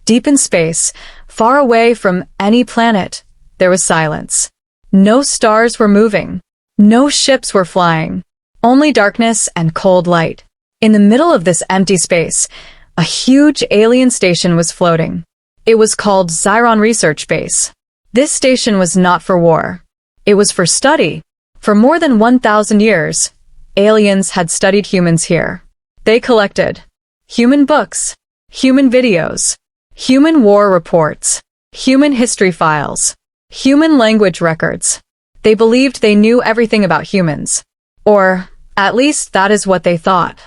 Deep in space, far away from any planet, there was silence. No stars were moving. No ships were flying. Only darkness and cold light. In the middle of this empty space, a huge alien station was floating. It was called Xiron Research Base. This station was not for war. It was for study. For more than 1,000 years, aliens had studied humans here. They collected human books, human videos, human war reports, human history files, human language records. They believed they knew everything about humans. Or, at least that is what they thought.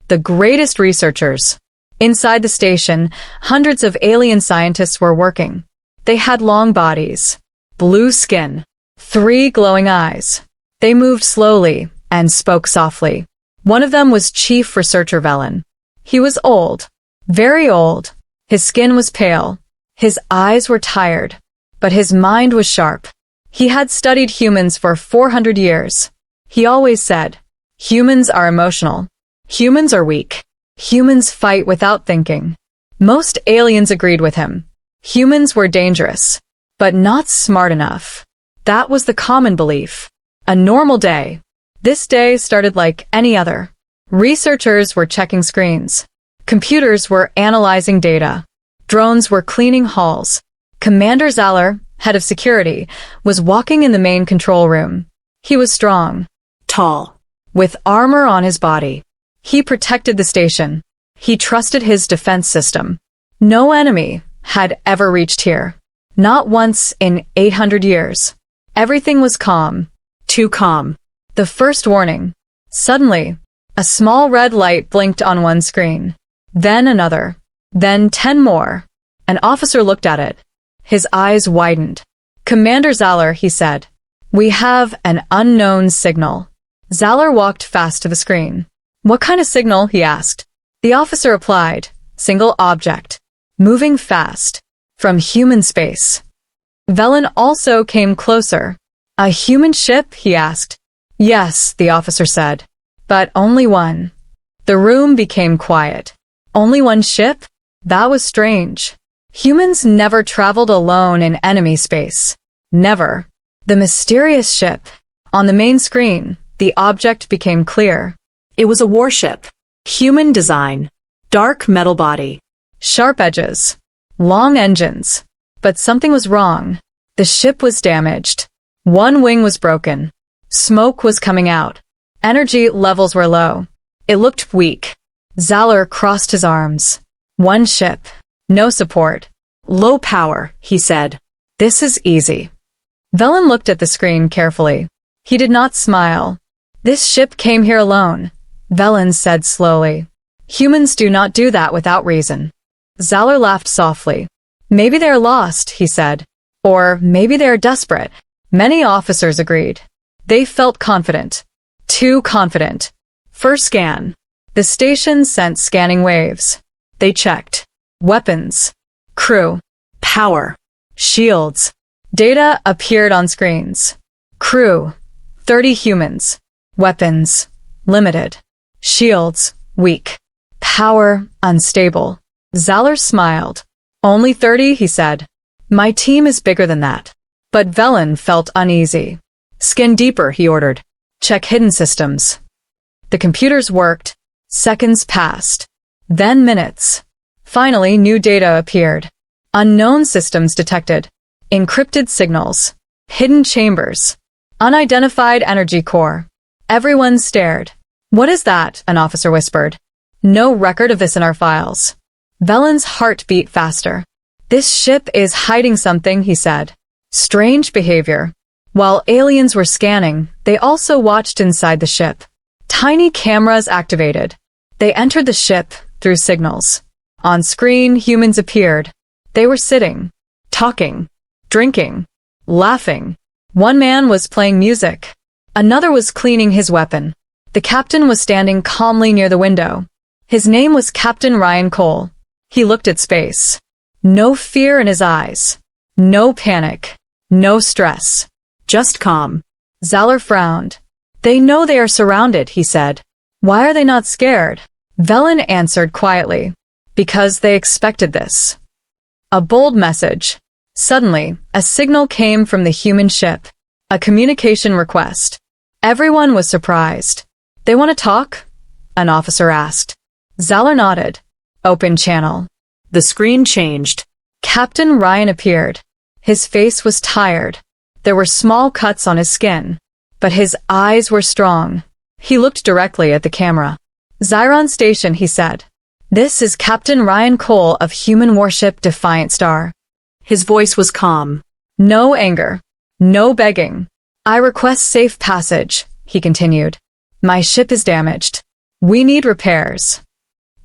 The greatest researchers. Inside the station, hundreds of alien scientists were working. They had long bodies, blue skin, 3 glowing eyes. They moved slowly and spoke softly. One of them was Chief Researcher Velen. He was old, very old. His skin was pale. His eyes were tired, but his mind was sharp. He had studied humans for 400 years. He always said, "Humans are emotional. Humans are weak. Humans fight without thinking." Most aliens agreed with him. Humans were dangerous, but not smart enough. That was the common belief. A normal day. This day started like any other. Researchers were checking screens. Computers were analyzing data. Drones were cleaning halls. Commander Zaller, head of security, was walking in the main control room. He was strong, tall, with armor on his body. He protected the station. He trusted his defense system. No enemy had ever reached here. Not once in 800 years. Everything was calm. Too calm. The first warning. Suddenly, a small red light blinked on one screen. Then another. Then 10 more. An officer looked at it. His eyes widened. "Commander Zaller," he said. "We have an unknown signal." Zaller walked fast to the screen. "What kind of signal?" he asked. The officer replied, "Single object. Moving fast. From human space." Velen also came closer. "A human ship?" he asked. "Yes," the officer said. "But only one." The room became quiet. Only one ship? That was strange. Humans never traveled alone in enemy space. Never. The mysterious ship. On the main screen, the object became clear. It was a warship. Human design. Dark metal body. Sharp edges. Long engines. But something was wrong. The ship was damaged. One wing was broken. Smoke was coming out. Energy levels were low. It looked weak. Zaller crossed his arms. One ship. No support. Low power, he said. This is easy. Velen looked at the screen carefully. He did not smile. This ship came here alone, Velen said slowly. Humans do not do that without reason. Zaller laughed softly. Maybe they're lost, he said. Or maybe they're desperate. Many officers agreed. They felt confident. Too confident. First scan. The station sent scanning waves. They checked. Weapons. Crew. Power. Shields. Data appeared on screens. Crew. 30 humans. Weapons. Limited. Shields. Weak. Power. Unstable. Zaller smiled. Only 30, he said. My team is bigger than that. But Velen felt uneasy. Scan deeper, he ordered. Check hidden systems. The computers worked. Seconds passed. Then minutes. Finally, new data appeared. Unknown systems detected. Encrypted signals. Hidden chambers. Unidentified energy core. Everyone stared. What is that? An officer whispered. No record of this in our files. Velen's heart beat faster. This ship is hiding something, he said. Strange behavior. While aliens were scanning, they also watched inside the ship. Tiny cameras activated. They entered the ship through signals. On screen, humans appeared. They were sitting, talking, drinking, laughing. One man was playing music. Another was cleaning his weapon. The captain was standing calmly near the window. His name was Captain Ryan Cole. He looked at space. No fear in his eyes. No panic. No stress. Just calm. Zaller frowned. They know they are surrounded, he said. Why are they not scared? Velen answered quietly. Because they expected this. A bold message. Suddenly, a signal came from the human ship. A communication request. Everyone was surprised. "They want to talk?" an officer asked. Zalor nodded. "Open channel." The screen changed. Captain Ryan appeared. His face was tired. There were small cuts on his skin. But his eyes were strong. He looked directly at the camera. "Xiron Station," he said. "This is Captain Ryan Cole of human warship Defiant Star." His voice was calm. No anger. No begging. "I request safe passage," he continued. "My ship is damaged. We need repairs."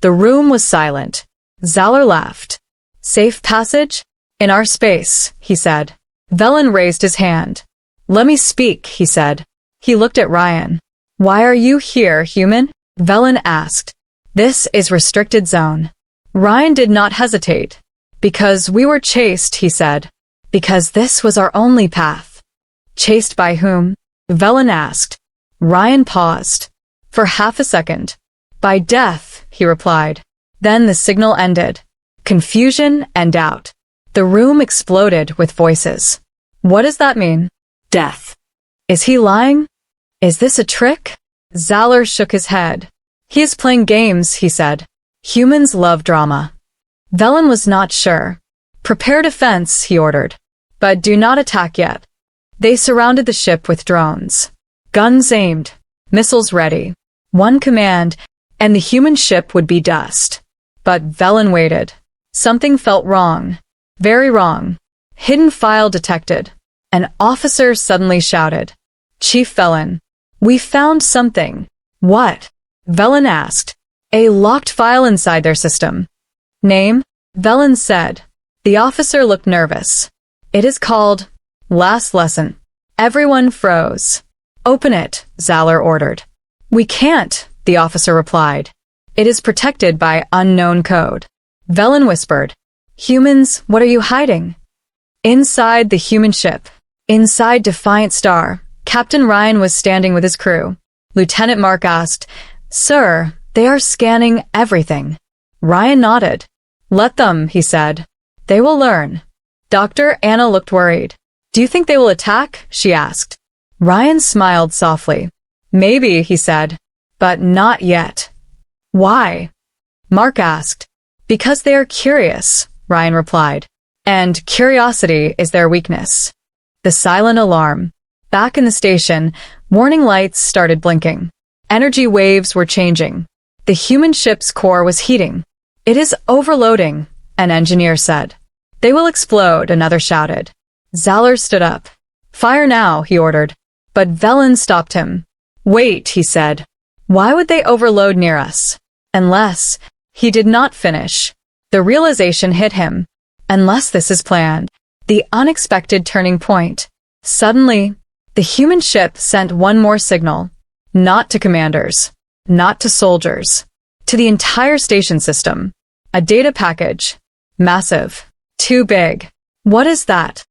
The room was silent. Zalor laughed. "Safe passage? In our space," he said. Velen raised his hand. "Let me speak," he said. He looked at Ryan. "Why are you here, human?" Velen asked. "This is restricted zone." Ryan did not hesitate. "Because we were chased," he said. "Because this was our only path." "Chased by whom?" Velen asked. Ryan paused. For half a second. "By death," he replied. Then the signal ended. Confusion and doubt. The room exploded with voices. "What does that mean?" "Death." "Is he lying? Is this a trick?" Zalor shook his head. "He is playing games," he said. "Humans love drama." Velen was not sure. "Prepare defense," he ordered. "But do not attack yet." They surrounded the ship with drones. Guns aimed. Missiles ready. One command, and the human ship would be dust. But Velen waited. Something felt wrong. Very wrong. Hidden file detected. An officer suddenly shouted. "Chief Velen, we found something." "What?" Velen asked. "A locked file inside their system." "Name?" Velen said. The officer looked nervous. "It is called Last Lesson." Everyone froze. "Open it," Zalor ordered. "We can't," the officer replied. "It is protected by unknown code." Velen whispered. "Humans, what are you hiding?" Inside the human ship. Inside Defiant Star, Captain Ryan was standing with his crew. Lieutenant Mark asked, "Sir, they are scanning everything." Ryan nodded. "Let them," he said. "They will learn." Dr. Anna looked worried. "Do you think they will attack?" she asked. Ryan smiled softly. "Maybe," he said, "but not yet." "Why?" Mark asked. "Because they are curious," Ryan replied. "And curiosity is their weakness." The silent alarm. Back in the station, warning lights started blinking. Energy waves were changing. The human ship's core was heating. "It is overloading," an engineer said. "They will explode," another shouted. Zalor stood up. "Fire now," he ordered. But Velen stopped him. "Wait," he said. "Why would they overload near us?" Unless... He did not finish. The realization hit him. Unless this is planned. The unexpected turning point. Suddenly, the human ship sent one more signal. Not to commanders. Not to soldiers. To the entire station system. A data package. Massive. Too big. "What is that?"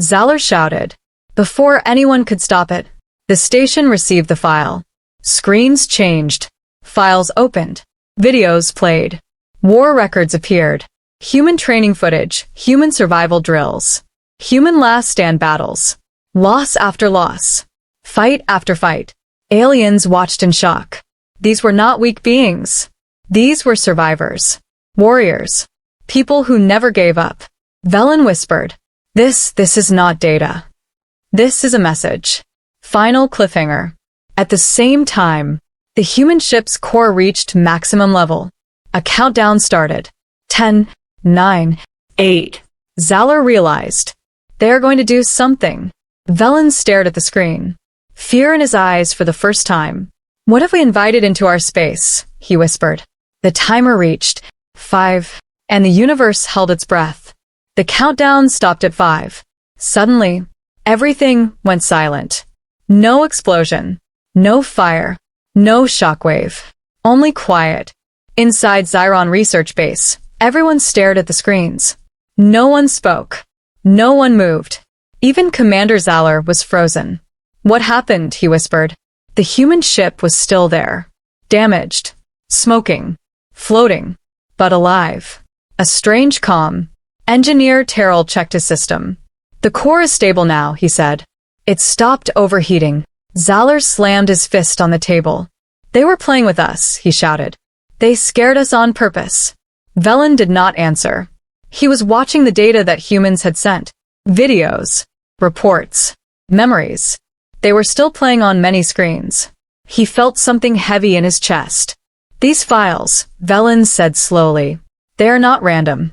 Zalor shouted. Before anyone could stop it, the station received the file. Screens changed. Files opened. Videos played. War records appeared. Human training footage, human survival drills. Human last stand battles. Loss after loss. Fight after fight. Aliens watched in shock. These were not weak beings. These were survivors. Warriors. People who never gave up. Velen whispered. This is not data. This is a message." Final cliffhanger. At the same time, the human ship's core reached maximum level. A countdown started. 10, 9, 8. Zalor realized. They are going to do something. Velen stared at the screen. Fear in his eyes for the first time. "What have we invited into our space?" he whispered. The timer reached 5, and the universe held its breath. The countdown stopped at 5. Suddenly, everything went silent. No explosion. No fire. No shockwave. Only quiet. Inside Xiron Research Base, everyone stared at the screens. No one spoke. No one moved. Even Commander Zalor was frozen. "What happened?" he whispered. The human ship was still there. Damaged. Smoking. Floating. But alive. A strange calm. Engineer Terrell checked his system. The core is stable now, he said. It stopped overheating. Zalor slammed his fist on the table. They were playing with us, he shouted. They scared us on purpose. Velen did not answer. He was watching the data that humans had sent. Videos, reports, memories. They were still playing on many screens. He felt something heavy in his chest. These files, Velen said slowly. They are not random.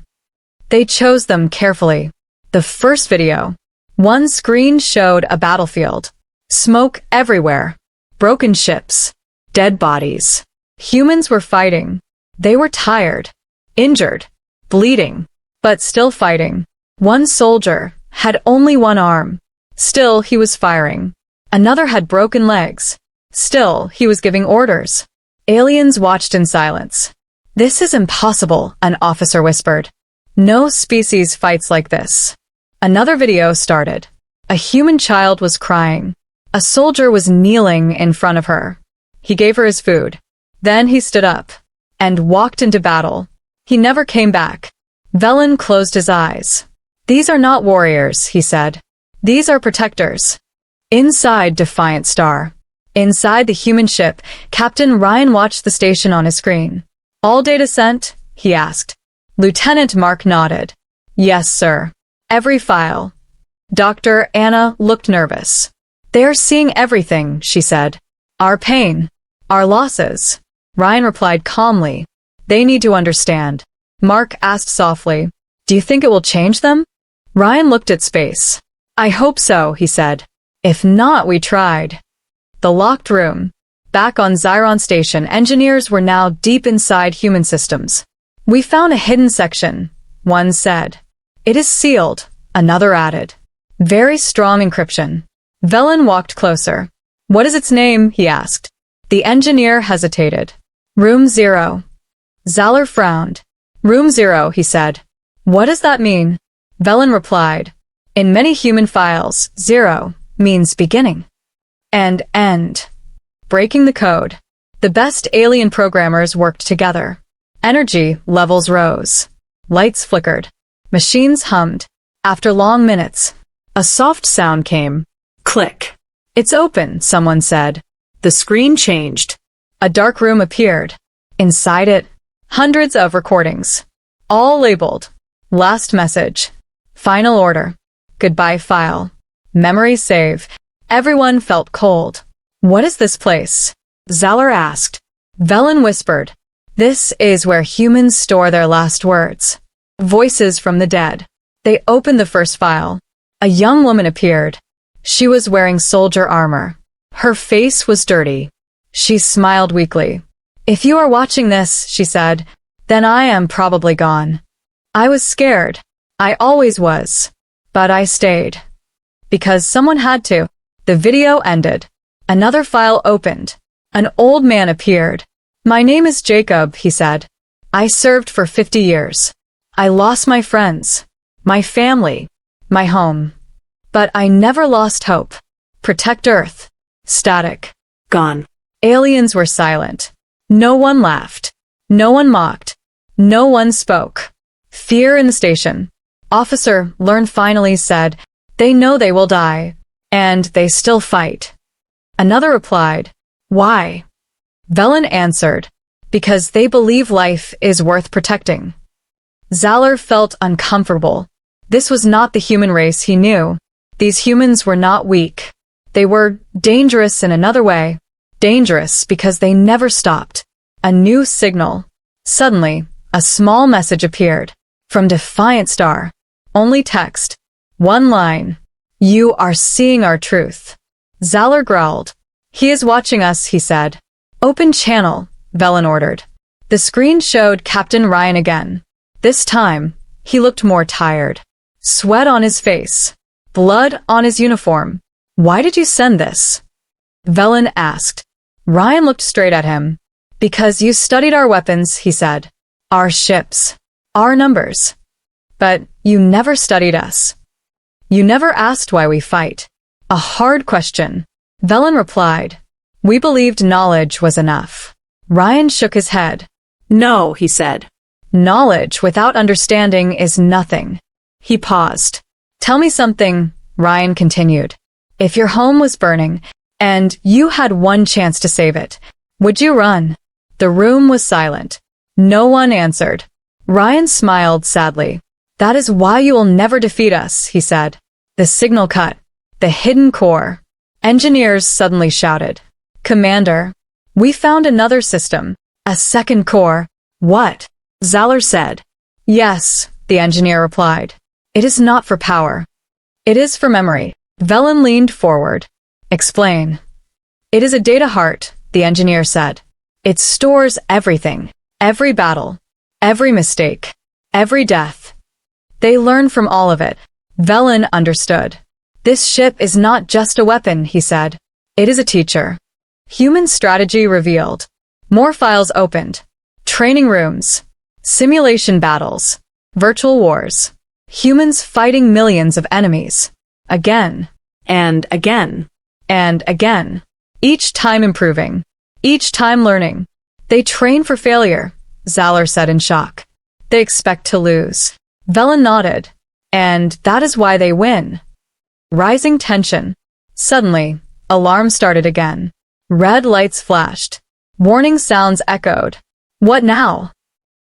They chose them carefully. The first video. One screen showed a battlefield. Smoke everywhere. Broken ships. Dead bodies. Humans were fighting. They were tired. Injured. Bleeding. But still fighting. One soldier had only one arm. Still, he was firing. Another had broken legs. Still, he was giving orders. Aliens watched in silence. This is impossible, an officer whispered. No species fights like this. Another video started. A human child was crying. A soldier was kneeling in front of her. He gave her his food. Then he stood up and walked into battle. He never came back. Velen closed his eyes. These are not warriors, he said. These are protectors. Inside Defiant Star. Inside the human ship, Captain Ryan watched the station on his screen. All data sent? He asked. Lieutenant Mark nodded. Yes, sir. Every file. Dr. Anna looked nervous. They're seeing everything, she said. Our pain. Our losses. Ryan replied calmly. They need to understand. Mark asked softly. Do you think it will change them? Ryan looked at space. I hope so, he said. If not, we tried. The locked room. Back on Xiron Station, engineers were now deep inside human systems. We found a hidden section, one said. It is sealed, another added. Very strong encryption. Velen walked closer. What is its name? He asked. The engineer hesitated. Room 0. Zalor frowned. Room 0, he said. What does that mean? Velen replied. In many human files, 0 means beginning and end. Breaking the code. The best alien programmers worked together. Energy levels rose. Lights flickered. Machines hummed. After long minutes, a soft sound came. Click. It's open, someone said. The screen changed. A dark room appeared. Inside it, hundreds of recordings. All labeled. Last message. Final order. Goodbye file. Memory save. Everyone felt cold. What is this place? Zalor asked. Velen whispered. This is where humans store their last words. Voices from the dead. They opened the first file. A young woman appeared. She was wearing soldier armor. Her face was dirty. She smiled weakly. If you are watching this, she said, then I am probably gone. I was scared. I always was. But I stayed. Because someone had to. The video ended. Another file opened. An old man appeared. My name is Jacob, he said. I served for 50 years. I lost my friends, my family, my home. But I never lost hope. Protect Earth. Static. Gone. Aliens were silent. No one laughed. No one mocked. No one spoke. Fear in the station. Officer Learn finally said, they know they will die. And they still fight. Another replied, why? Velen answered, because they believe life is worth protecting. Zalor felt uncomfortable. This was not the human race he knew. These humans were not weak. They were dangerous in another way. Dangerous because they never stopped. A new signal. Suddenly, a small message appeared. From Defiant Star. Only text. One line. You are seeing our truth. Zalor growled. He is watching us, he said. Open channel, Velen ordered. The screen showed Captain Ryan again. This time, he looked more tired. Sweat on his face. Blood on his uniform. Why did you send this? Velen asked. Ryan looked straight at him. Because you studied our weapons, he said. Our ships. Our numbers. But you never studied us. You never asked why we fight. A hard question. Velen replied. We believed knowledge was enough. Ryan shook his head. No, he said. Knowledge without understanding is nothing. He paused. Tell me something, Ryan continued. If your home was burning, and you had one chance to save it, would you run? The room was silent. No one answered. Ryan smiled sadly. That is why you will never defeat us, he said. The signal cut. The hidden core. Engineers suddenly shouted. Commander, we found another system. A second core. What? Zalor said. Yes, the engineer replied. It is not for power. It is for memory. Velen leaned forward. Explain. It is a data heart, the engineer said. It stores everything. Every battle. Every mistake. Every death. They learn from all of it. Velen understood. This ship is not just a weapon, he said. It is a teacher. Human strategy revealed. More files opened. Training rooms. Simulation battles. Virtual wars. Humans fighting millions of enemies. Again. And again. And again. Each time improving. Each time learning. They train for failure, Zalor said in shock. They expect to lose. Velen nodded. And that is why they win. Rising tension. Suddenly, alarms started again. Red lights flashed. Warning sounds echoed. What now?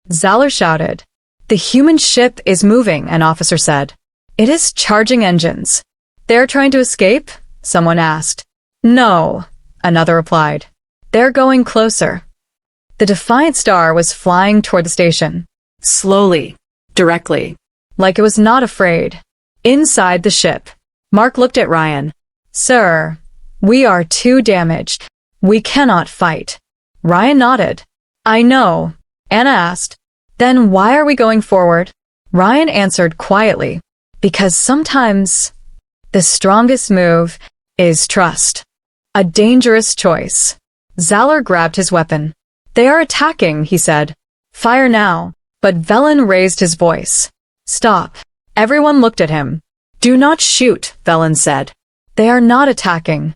Zalor shouted. The human ship is moving, an officer said. It is charging engines. They're trying to escape? Someone asked. No, another replied. They're going closer. The Defiant Star was flying toward the station. Slowly. Directly. Like it was not afraid. Inside the ship. Mark looked at Ryan. Sir, we are too damaged. We cannot fight. Ryan nodded. I know. Anna asked. Then why are we going forward? Ryan answered quietly. Because sometimes the strongest move is trust. A dangerous choice. Zalor grabbed his weapon. They are attacking, he said. Fire now. But Velen raised his voice. Stop. Everyone looked at him. Do not shoot, Velen said. They are not attacking.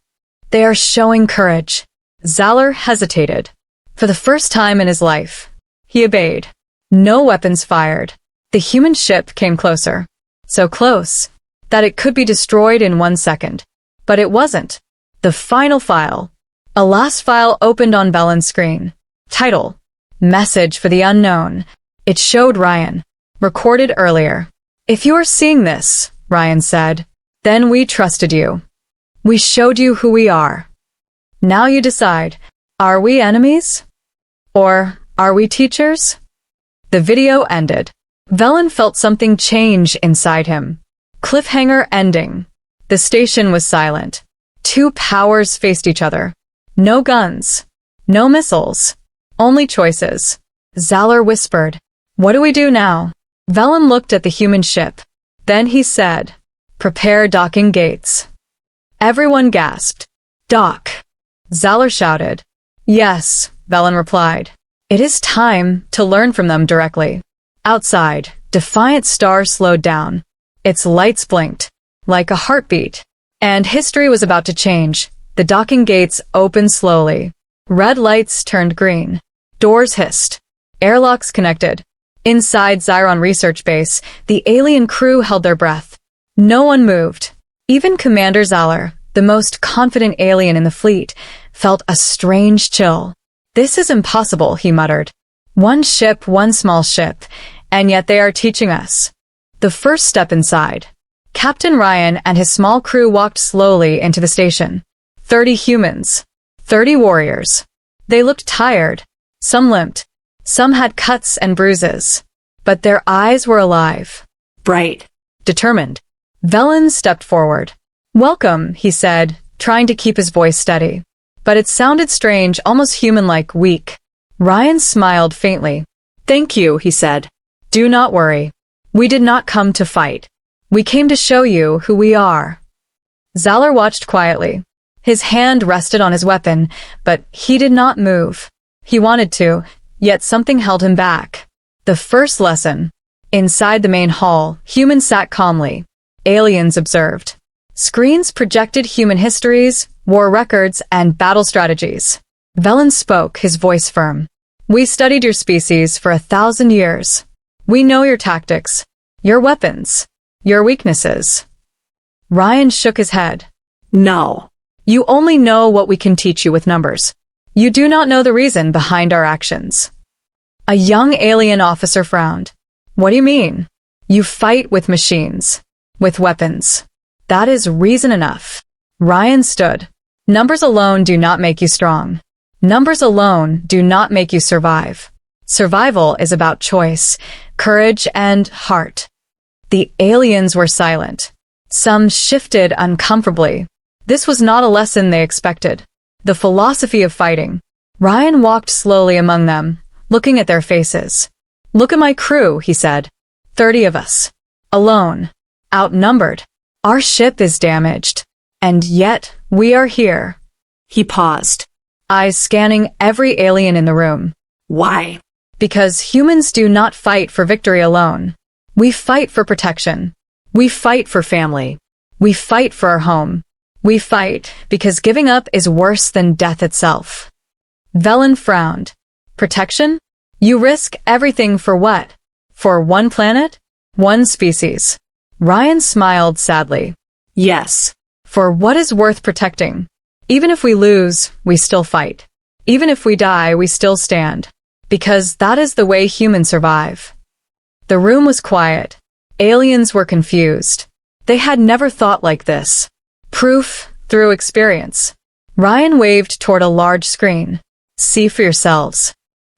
They are showing courage. Zalor hesitated. For the first time in his life, he obeyed. No weapons fired. The human ship came closer. So close that it could be destroyed in 1 second. But it wasn't. The final file. A last file opened on Velen's screen. Title. Message for the unknown. It showed Ryan. Recorded earlier. If you are seeing this, Ryan said, then we trusted you. We showed you who we are. Now you decide, are we enemies? Or are we teachers? The video ended. Velen felt something change inside him. Cliffhanger ending. The station was silent. Two powers faced each other. No guns. No missiles. Only choices. Zalor whispered, What do we do now? Velen looked at the human ship. Then he said, Prepare docking gates. Everyone gasped. Dock. Zalor shouted. Yes, Velen replied. It is time to learn from them directly. Outside, Defiant Star slowed down. Its lights blinked, like a heartbeat. And history was about to change. The docking gates opened slowly. Red lights turned green. Doors hissed. Airlocks connected. Inside Zyron Research Base, the alien crew held their breath. No one moved. Even Commander Zalor, the most confident alien in the fleet, felt a strange chill. This is impossible, he muttered. One ship, one small ship, and yet they are teaching us. The first step inside. Captain Ryan and his small crew walked slowly into the station. 30 humans. 30 warriors. They looked tired. Some limped. Some had cuts and bruises. But their eyes were alive. Bright. Determined. Velen stepped forward. Welcome, he said, trying to keep his voice steady. But it sounded strange, almost human-like, weak. Ryan smiled faintly. Thank you, he said. Do not worry. We did not come to fight. We came to show you who we are. Zalor watched quietly. His hand rested on his weapon, but he did not move. He wanted to, yet something held him back. The first lesson. Inside the main hall, humans sat calmly. Aliens observed. Screens projected human histories, war records, and battle strategies. Velen spoke, his voice firm. We studied your species for 1,000 years. We know your tactics, your weapons, Your weaknesses. Ryan shook his head. No. You only know what we can teach you with numbers. You do not know the reason behind our actions. A young alien officer frowned. What do you mean? You fight with machines. With weapons. That is reason enough. Ryan stood. Numbers alone do not make you strong. Numbers alone do not make you survive. Survival is about choice, courage, and heart. The aliens were silent. Some shifted uncomfortably. This was not a lesson they expected. The philosophy of fighting. Ryan walked slowly among them, looking at their faces. Look at my crew, he said. 30 of us. Alone. Outnumbered. Our ship is damaged. And yet, we are here. He paused. Eyes scanning every alien in the room. Why? Because humans do not fight for victory alone. We fight for protection. We fight for family. We fight for our home. We fight because giving up is worse than death itself. Velen frowned. Protection? You risk everything for what? For one planet? One species. Ryan smiled sadly. Yes. For what is worth protecting? Even if we lose, we still fight. Even if we die, we still stand. Because that is the way humans survive. The room was quiet. Aliens were confused. They had never thought like this. Proof through experience. Ryan waved toward a large screen. See for yourselves.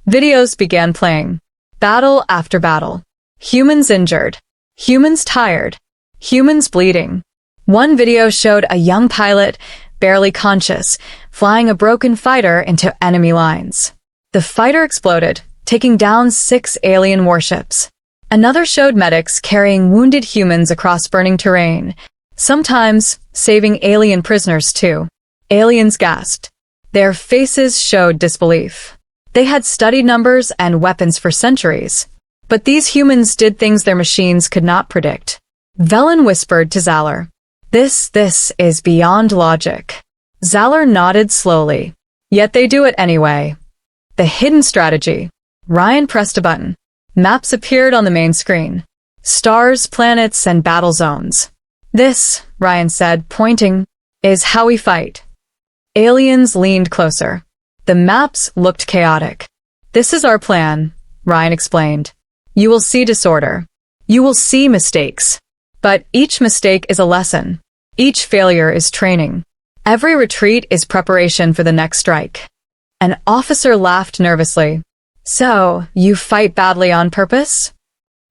Videos began playing. Battle after battle. Humans injured. Humans tired. Humans bleeding. One video showed a young pilot, barely conscious, flying a broken fighter into enemy lines. The fighter exploded, taking down 6 alien warships. Another showed medics carrying wounded humans across burning terrain, sometimes saving alien prisoners too. Aliens gasped. Their faces showed disbelief. They had studied numbers and weapons for centuries. But these humans did things their machines could not predict. Velen whispered to Zalor. This is beyond logic. Zalor nodded slowly. Yet they do it anyway. The hidden strategy. Ryan pressed a button. Maps appeared on the main screen. Stars, planets, and battle zones. This, Ryan said, pointing, is how we fight. Aliens leaned closer. The maps looked chaotic. This is our plan, Ryan explained. You will see disorder. You will see mistakes. But each mistake is a lesson. Each failure is training. Every retreat is preparation for the next strike. An officer laughed nervously. So, you fight badly on purpose?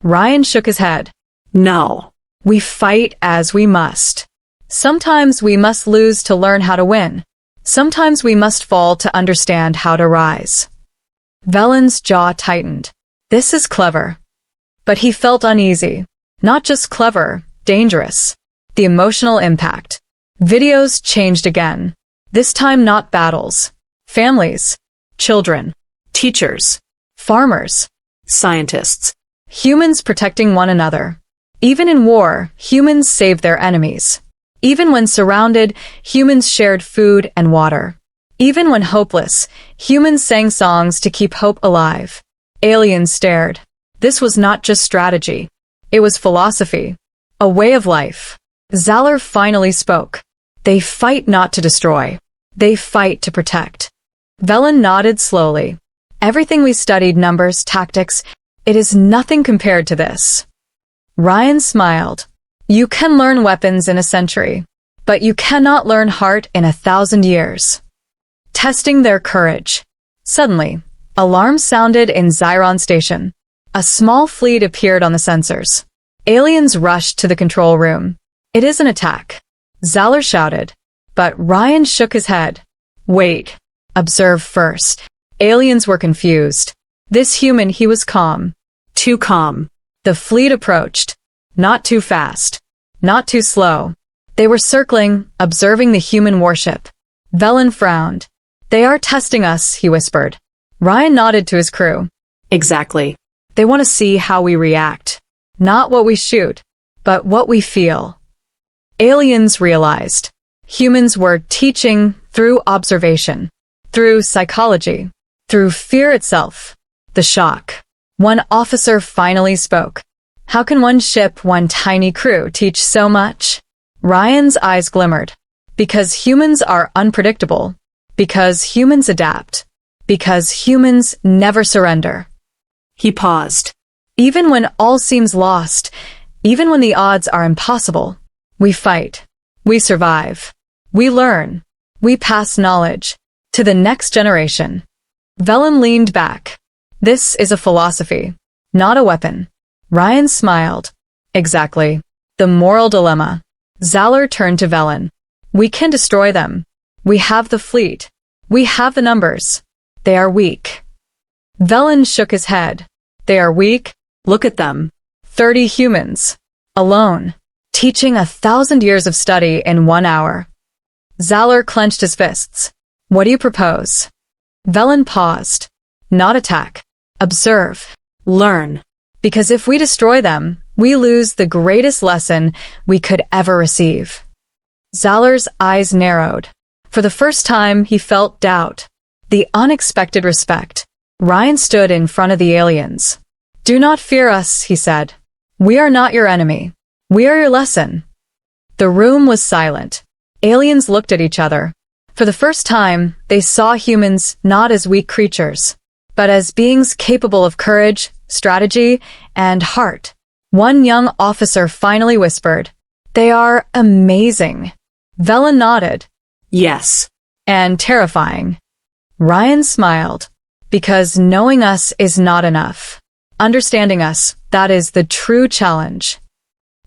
Ryan shook his head. No. We fight as we must. Sometimes we must lose to learn how to win. Sometimes we must fall to understand how to rise. Velen's jaw tightened. This is clever. But he felt uneasy. Not just clever, dangerous. The emotional impact. Videos changed again. This time not battles. Families. Children. Teachers. Farmers. Scientists. Humans protecting one another. Even in war, humans saved their enemies. Even when surrounded, humans shared food and water. Even when hopeless, humans sang songs to keep hope alive. Aliens stared. This was not just strategy. It was philosophy. A way of life. Zalor finally spoke. They fight not to destroy. They fight to protect. Velen nodded slowly. Everything we studied, numbers, tactics, it is nothing compared to this. Ryan smiled. You can learn weapons in a century, but you cannot learn heart in 1,000 years. Testing their courage. Suddenly, alarms sounded in Zyron Station. A small fleet appeared on the sensors. Aliens rushed to the control room. It is an attack. Zalor shouted. But Ryan shook his head. Wait. Observe first. Aliens were confused. This human, he was calm. Too calm. The fleet approached. Not too fast. Not too slow. They were circling, observing the human warship. Velen frowned. They are testing us, he whispered. Ryan nodded to his crew. Exactly. They want to see how we react. Not what we shoot, but what we feel. Aliens realized. Humans were teaching through observation, through psychology, through fear itself. The shock. One officer finally spoke. How can one ship, one tiny crew, teach so much? Ryan's eyes glimmered. Because humans are unpredictable. Because humans adapt. Because humans never surrender. He paused. Even when all seems lost, even when the odds are impossible, we fight. We survive. We learn. We pass knowledge to the next generation. Velen leaned back. This is a philosophy, not a weapon. Ryan smiled. Exactly. The moral dilemma. Zalor turned to Velen. We can destroy them. We have the fleet. We have the numbers. They are weak. Velen shook his head. They are weak? Look at them. 30 humans. Alone. Teaching 1,000 years of study in 1 hour. Zalor clenched his fists. What do you propose? Velen paused. Not attack. Observe. Learn. Because if we destroy them, we lose the greatest lesson we could ever receive. Zalor's eyes narrowed. For the first time, he felt doubt. The unexpected respect. Ryan stood in front of the aliens. Do not fear us, he said. We are not your enemy. We are your lesson. The room was silent. Aliens looked at each other. For the first time, they saw humans not as weak creatures, but as beings capable of courage, strategy, and heart. One young officer finally whispered, They are amazing. Velen nodded. Yes. And terrifying. Ryan smiled. Because knowing us is not enough. Understanding us, that is the true challenge.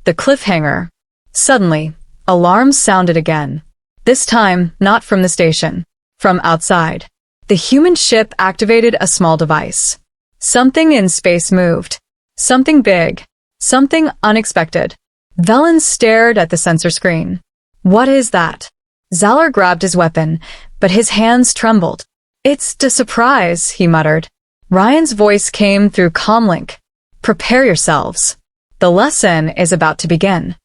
The cliffhanger. Suddenly, alarms sounded again. This time, not from the station. From outside. The human ship activated a small device. Something in space moved. Something big. Something unexpected. Velen stared at the sensor screen. What is that? Zalor grabbed his weapon, but his hands trembled. It's a surprise, he muttered. Ryan's voice came through comlink. Prepare yourselves. The lesson is about to begin.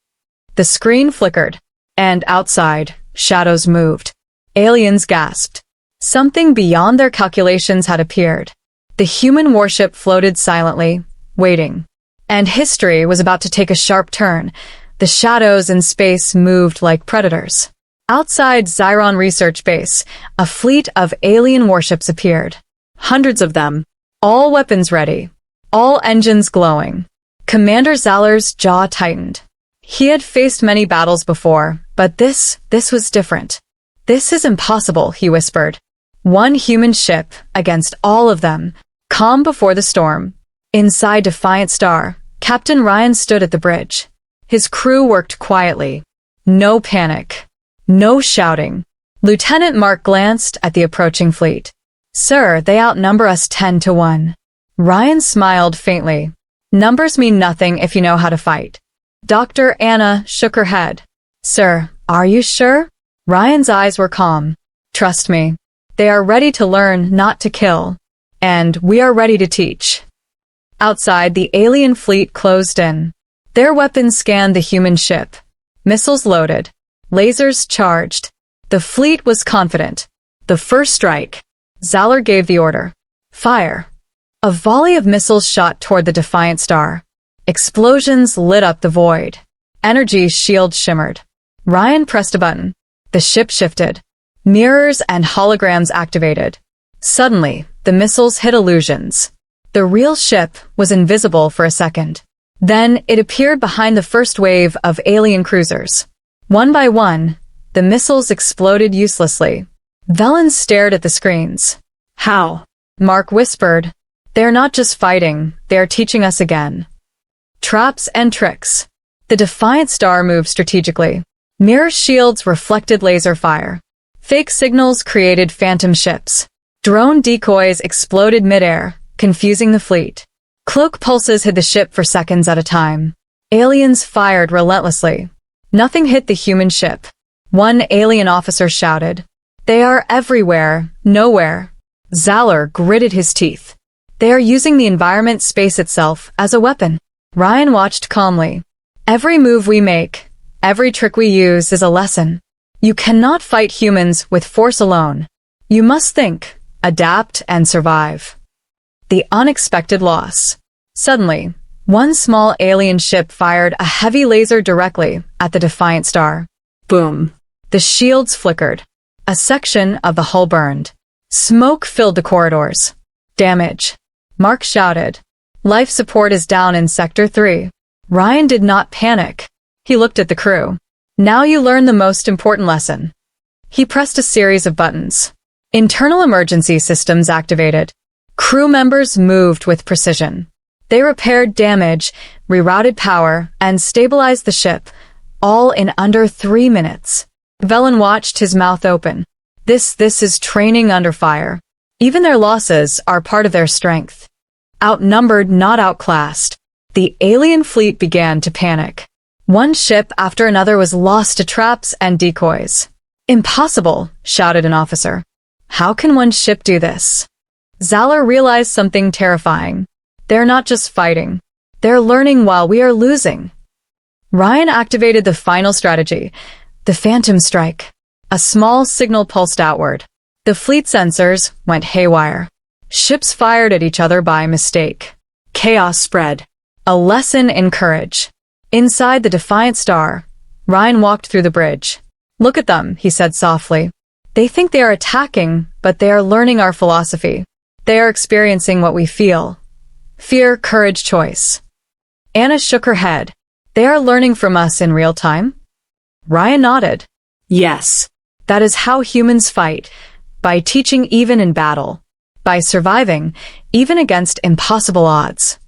The screen flickered, and outside, shadows moved. Aliens gasped. Something beyond their calculations had appeared. The human warship floated silently, waiting. And history was about to take a sharp turn. The shadows in space moved like predators. Outside Zyron Research Base, a fleet of alien warships appeared. Hundreds of them, all weapons ready, all engines glowing. Commander Zalor's jaw tightened. He had faced many battles before, but this was different. This is impossible, he whispered. One human ship against all of them, calm before the storm. Inside Defiant Star, Captain Ryan stood at the bridge. His crew worked quietly. No panic. No shouting. Lieutenant Mark glanced at the approaching fleet. Sir, they outnumber us 10-1. Ryan smiled faintly. Numbers mean nothing if you know how to fight. Dr. Anna shook her head. Sir, are you sure? Ryan's eyes were calm. Trust me. They are ready to learn, not to kill. And we are ready to teach. Outside, the alien fleet closed in. Their weapons scanned the human ship. Missiles loaded. Lasers charged. The fleet was confident. The first strike. Zalor gave the order. Fire. A volley of missiles shot toward the Defiant Star. Explosions lit up the void. Energy shields shimmered. Ryan pressed a button. The ship shifted. Mirrors and holograms activated. Suddenly, the missiles hit illusions. The real ship was invisible for a second. Then it appeared behind the first wave of alien cruisers. One by one, the missiles exploded uselessly. Velen stared at the screens. How? Mark whispered. They're not just fighting, they are teaching us again. Traps and tricks. The Defiant Star moved strategically. Mirror shields reflected laser fire. Fake signals created phantom ships. Drone decoys exploded midair, confusing the fleet. Cloak pulses hid the ship for seconds at a time. Aliens fired relentlessly. Nothing hit the human ship. One alien officer shouted. They are everywhere, nowhere. Zalor gritted his teeth. They are using the environment space itself as a weapon. Ryan watched calmly. Every move we make, every trick we use is a lesson. You cannot fight humans with force alone. You must think, adapt, and survive. The unexpected loss. Suddenly, One small alien ship fired a heavy laser directly at the Defiant Star. Boom. The shields flickered. A section of the hull burned. Smoke filled the corridors. Damage. Mark shouted. Life support is down in Sector 3. Ryan did not panic. He looked at the crew. Now you learn the most important lesson. He pressed a series of buttons. Internal emergency systems activated. Crew members moved with precision. They repaired damage, rerouted power, and stabilized the ship, all in under 3 minutes. Velen watched, his mouth open. This is training under fire. Even their losses are part of their strength. Outnumbered, not outclassed, the alien fleet began to panic. One ship after another was lost to traps and decoys. Impossible, shouted an officer. How can one ship do this? Zalor realized something terrifying. They're not just fighting. They're learning while we are losing. Ryan activated the final strategy, the Phantom Strike. A small signal pulsed outward. The fleet sensors went haywire. Ships fired at each other by mistake. Chaos spread. A lesson in courage. Inside the Defiant Star, Ryan walked through the bridge. Look at them, he said softly. They think they are attacking, but they are learning our philosophy. They are experiencing what we feel. Fear, courage, choice. Anna shook her head. They are learning from us in real time? Ryan nodded. Yes. That is how humans fight, by teaching even in battle. By surviving, even against impossible odds.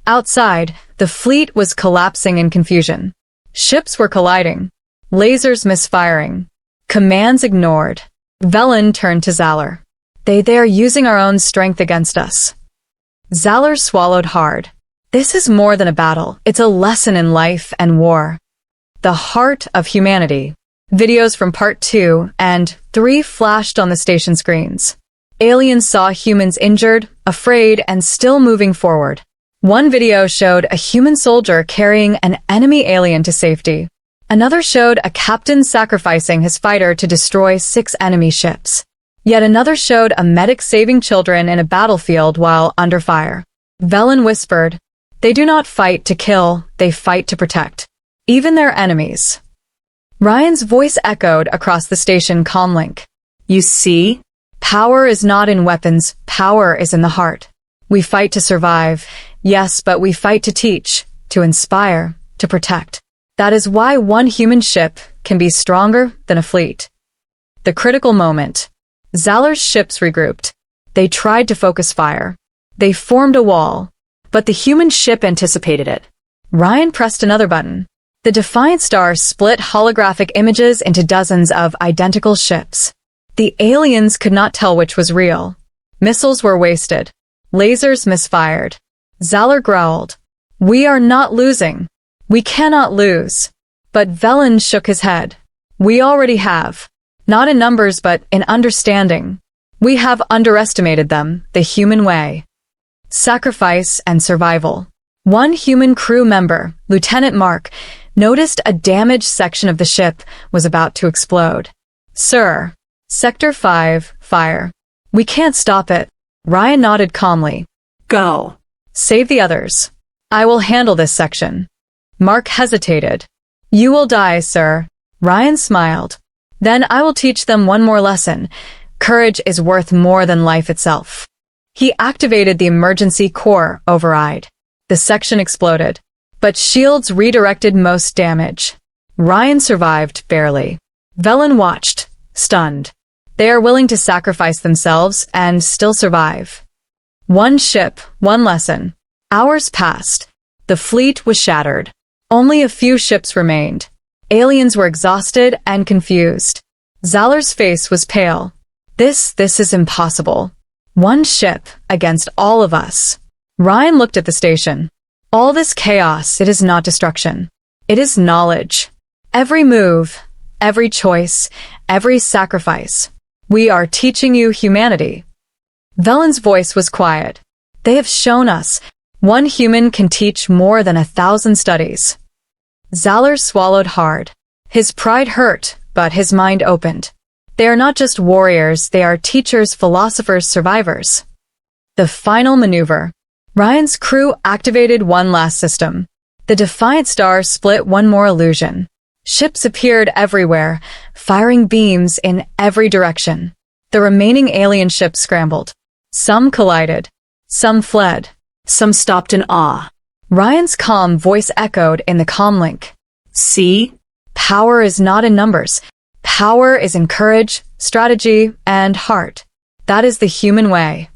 Outside, the fleet was collapsing in confusion. Ships were colliding. Lasers misfiring. Commands ignored. Velen turned to Zalor. They are using our own strength against us. Zalor swallowed hard. This is more than a battle. It's a lesson in life and war. The heart of humanity. Videos from Part 2 and 3 flashed on the station screens. Aliens saw humans injured, afraid, and still moving forward. One video showed a human soldier carrying an enemy alien to safety. Another showed a captain sacrificing his fighter to destroy 6 enemy ships. Yet another showed a medic saving children in a battlefield while under fire. Velen whispered, "They do not fight to kill, they fight to protect. Even their enemies." Ryan's voice echoed across the station comlink. You see? Power is not in weapons, power is in the heart. We fight to survive, yes, but we fight to teach, to inspire, to protect. That is why one human ship can be stronger than a fleet. The critical moment. Zalor's ships regrouped. They tried to focus fire. They formed a wall, but the human ship anticipated it. Ryan pressed another button. The Defiant Star split holographic images into dozens of identical ships. The aliens could not tell which was real. Missiles were wasted. Lasers misfired. Zalor growled. We are not losing. We cannot lose. But Velen shook his head. We already have. Not in numbers but in understanding. We have underestimated them, the human way. Sacrifice and survival. One human crew member, Lieutenant Mark, noticed a damaged section of the ship was about to explode. Sir, Sector 5, fire. We can't stop it. Ryan nodded calmly. Go. Save the others. I will handle this section. Mark hesitated. You will die, sir. Ryan smiled. Then I will teach them one more lesson. Courage is worth more than life itself. He activated the emergency core override. The section exploded, but shields redirected most damage. Ryan survived barely. Velen watched, stunned. They are willing to sacrifice themselves and still survive. One ship, one lesson. Hours passed. The fleet was shattered. Only a few ships remained. Aliens were exhausted and confused. Zalor's face was pale. This is impossible. One ship against all of us. Ryan looked at the station. All this chaos, it is not destruction. It is knowledge. Every move, every choice, every sacrifice. We are teaching you humanity. Velen's voice was quiet. They have shown us one human can teach more than 1,000 studies. Zalor swallowed hard. His pride hurt, but his mind opened. They are not just warriors, they are teachers, philosophers, survivors. The final maneuver. Ryan's crew activated one last system. The Defiant Star split one more illusion. Ships appeared everywhere, firing beams in every direction. The remaining alien ships scrambled. Some collided. Some fled. Some stopped in awe. Ryan's calm voice echoed in the comlink. See? Power is not in numbers. Power is in courage, strategy, and heart. That is the human way.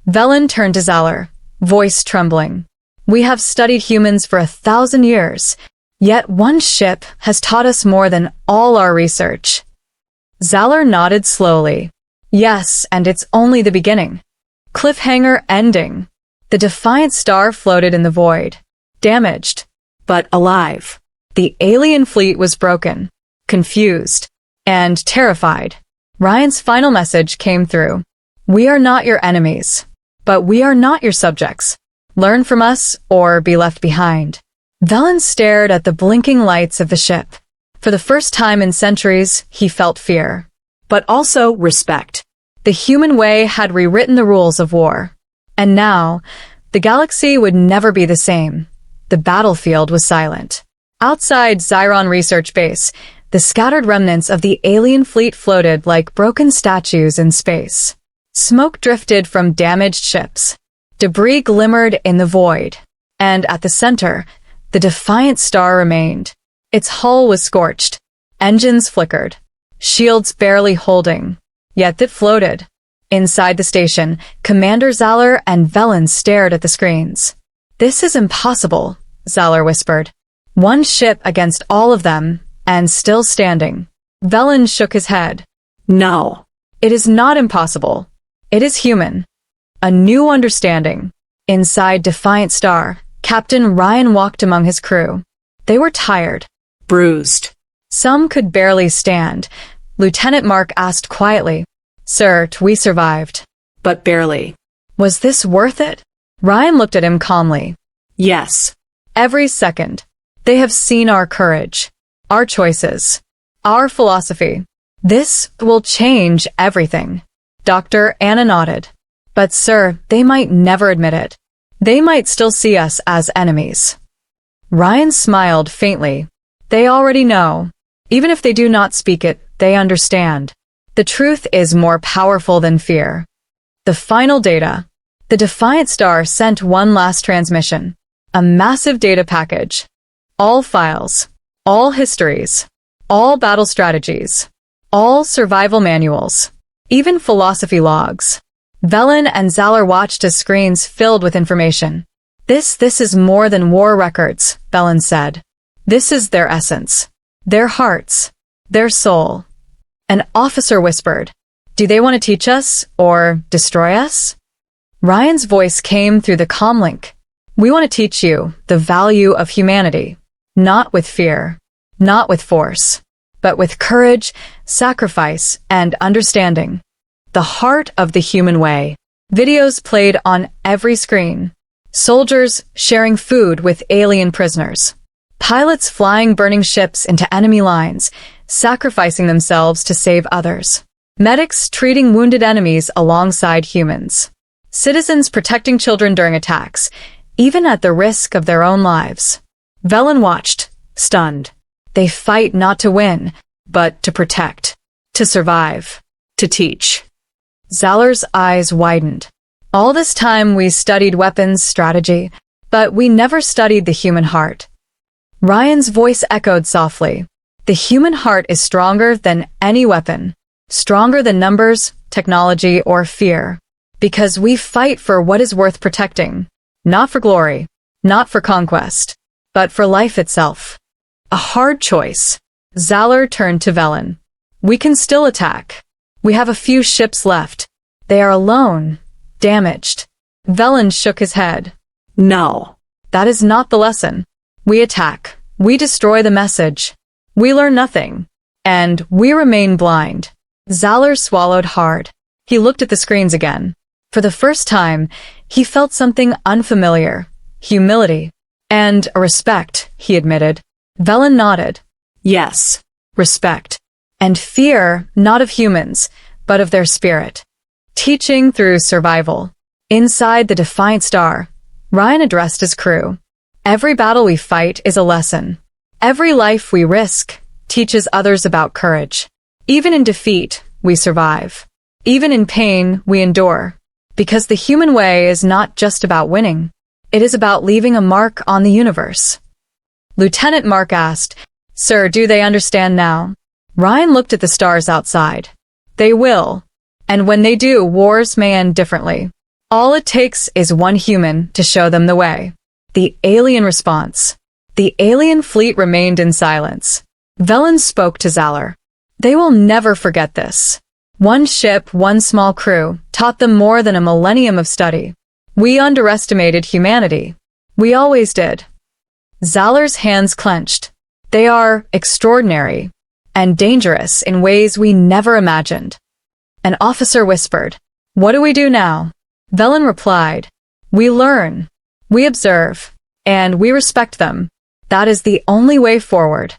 Velen turned to Zalor, voice trembling. We have studied humans for 1,000 years, yet one ship has taught us more than all our research. Zalor nodded slowly. Yes, and it's only the beginning. Cliffhanger ending. The Defiant Star floated in the void. Damaged, But alive. the alien fleet was broken, confused, and terrified. Ryan's final message came through. We are not your enemies, but we are not your subjects. Learn from us or be left behind. Velen stared at the blinking lights of the ship. For the first time in centuries, he felt fear. But also respect. The human way had rewritten the rules of war. And now, the galaxy would never be the same. The battlefield was silent. Outside Zyron Research Base, the scattered remnants of the alien fleet floated like broken statues in space. Smoke drifted from damaged ships. Debris glimmered in the void. And at the center, the Defiant Star remained. Its hull was scorched. Engines flickered. Shields barely holding. Yet it floated. Inside the station, Commander Zalor and Velen stared at the screens. This is impossible, Zalor whispered. One ship against all of them, and still standing. Velen shook his head. No. It is not impossible. It is human. A new understanding. Inside Defiant Star, Captain Ryan walked among his crew. They were tired. Bruised. Some could barely stand. Lieutenant Mark asked quietly, Sir, we survived. But barely. Was this worth it? Ryan looked at him calmly. Yes. Every second. They have seen our courage, our choices, our philosophy. This will change everything. Dr. Anna nodded. But sir, they might never admit it. They might still see us as enemies. Ryan smiled faintly. They already know. Even if they do not speak it, they understand. The truth is more powerful than fear. The final data. The Defiant Star sent one last transmission. A massive data package. All files. All histories. All battle strategies. All survival manuals. Even philosophy logs. Velen and Zalor watched as screens filled with information. This is more than war records, Velen said. This is their essence. Their hearts. Their soul. An officer whispered, Do they want to teach us or destroy us? Ryan's voice came through the comlink. We want to teach you the value of humanity. Not with fear. Not with force. But with courage, sacrifice, and understanding. The heart of the human way. Videos played on every screen. Soldiers sharing food with alien prisoners. Pilots flying burning ships into enemy lines, sacrificing themselves to save others. Medics treating wounded enemies alongside humans. Citizens protecting children during attacks, even at the risk of their own lives. Velen watched, stunned. They fight not to win, but to protect, to survive, to teach. Zalor's eyes widened. All this time we studied weapons, strategy, but we never studied the human heart. Ryan's voice echoed softly. The human heart is stronger than any weapon, stronger than numbers, technology, or fear. Because we fight for what is worth protecting, not for glory, not for conquest, but for life itself. A hard choice. Zalor turned to Velen. We can still attack. We have a few ships left. They are alone, damaged. Velen shook his head. No. That is not the lesson. We attack. We destroy the message. We learn nothing. And we remain blind. Zalor swallowed hard. He looked at the screens again. For the first time, he felt something unfamiliar. Humility. And a respect, he admitted. Velen nodded. Yes. Respect. And fear, not of humans, but of their spirit. Teaching through survival. Inside the Defiant Star, Ryan addressed his crew. Every battle we fight is a lesson. Every life we risk teaches others about courage. Even in defeat, we survive. Even in pain, we endure. Because the human way is not just about winning. It is about leaving a mark on the universe. Lieutenant Mark asked, "Sir, do they understand now?" Ryan looked at the stars outside. They will. And when they do, wars may end differently. All it takes is one human to show them the way. The alien response. The alien fleet remained in silence. Velen spoke to Zalor. They will never forget this. One ship, one small crew, taught them more than a millennium of study. We underestimated humanity. We always did. Zalor's hands clenched. They are extraordinary and dangerous in ways we never imagined. An officer whispered, "What do we do now?" Velen replied, "We learn, we observe, and we respect them. That is the only way forward."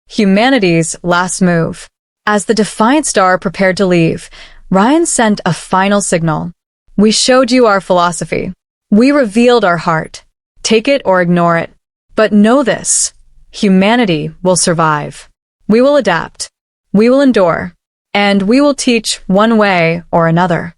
Humanity's last move. As the Defiant Star prepared to leave, Ryan sent a final signal. "We showed you our philosophy. We revealed our heart. Take it or ignore it. But know this, humanity will survive. We will adapt. We will endure. And we will teach one way or another."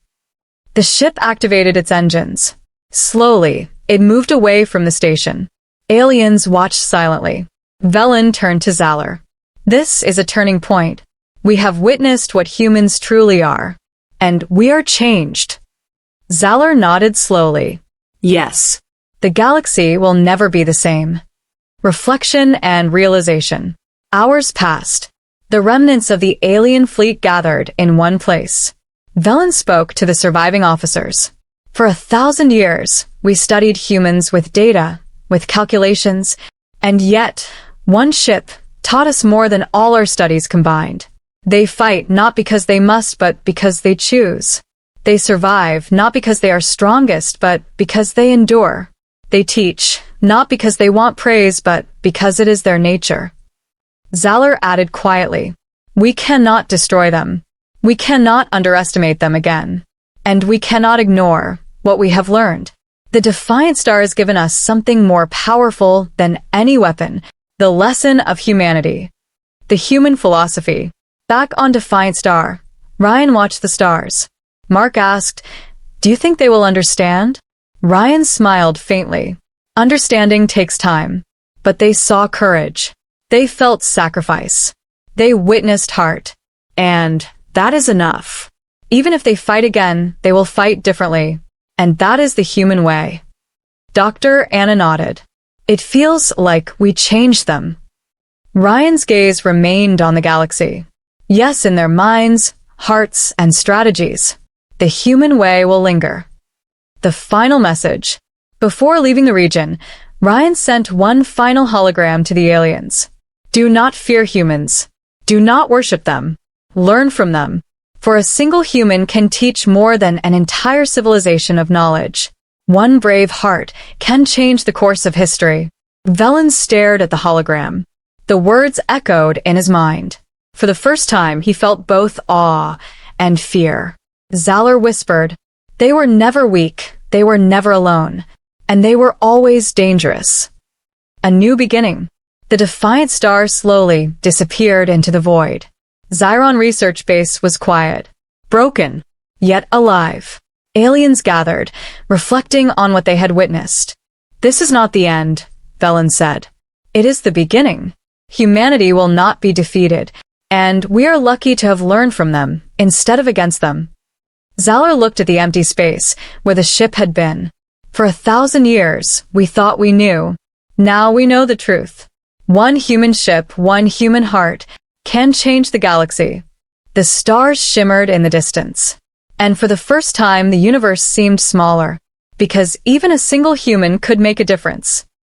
The ship activated its engines. Slowly, it moved away from the station. Aliens watched silently. Velen turned to Zalor. "This is a turning point. We have witnessed what humans truly are. And we are changed." Zalor nodded slowly. Yes. The galaxy will never be the same. Reflection and realization. Hours passed. The remnants of the alien fleet gathered in one place. Velen spoke to the surviving officers. "For 1,000 years, we studied humans with data, with calculations, and yet, one ship taught us more than all our studies combined. They fight not because they must, but because they choose. They survive not because they are strongest, but because they endure. They teach not because they want praise, but because it is their nature." Zalor added quietly, "We cannot destroy them. We cannot underestimate them again. And we cannot ignore what we have learned. The Defiant Star has given us something more powerful than any weapon, the lesson of humanity. The human philosophy." Back on Defiant Star, Ryan watched the stars. Mark asked, "Do you think they will understand?" Ryan smiled faintly. Understanding takes time. But they saw courage. They felt sacrifice. They witnessed heart. And that is enough. Even if they fight again, they will fight differently. And that is the human way. Dr. Anna nodded. "It feels like we changed them." Ryan's gaze remained on the galaxy. Yes, in their minds, hearts, and strategies. The human way will linger. The final message. Before leaving the region, Ryan sent one final hologram to the aliens. "Do not fear humans. Do not worship them. Learn from them. For a single human can teach more than an entire civilization of knowledge. One brave heart can change the course of history." Velen stared at the hologram. The words echoed in his mind. For the first time, he felt both awe and fear. Zalor whispered, "They were never weak, they were never alone, and they were always dangerous." A new beginning. The Defiant Star slowly disappeared into the void. Zyron Research Base was quiet, broken, yet alive. Aliens gathered, reflecting on what they had witnessed. "This is not the end," Velen said. "It is the beginning. Humanity will not be defeated, and we are lucky to have learned from them, instead of against them." Zalor looked at the empty space, where the ship had been. "For 1,000 years, we thought we knew. Now we know the truth. One human ship, one human heart, can change the galaxy." The stars shimmered in the distance. And for the first time, the universe seemed smaller, because even a single human could make a difference.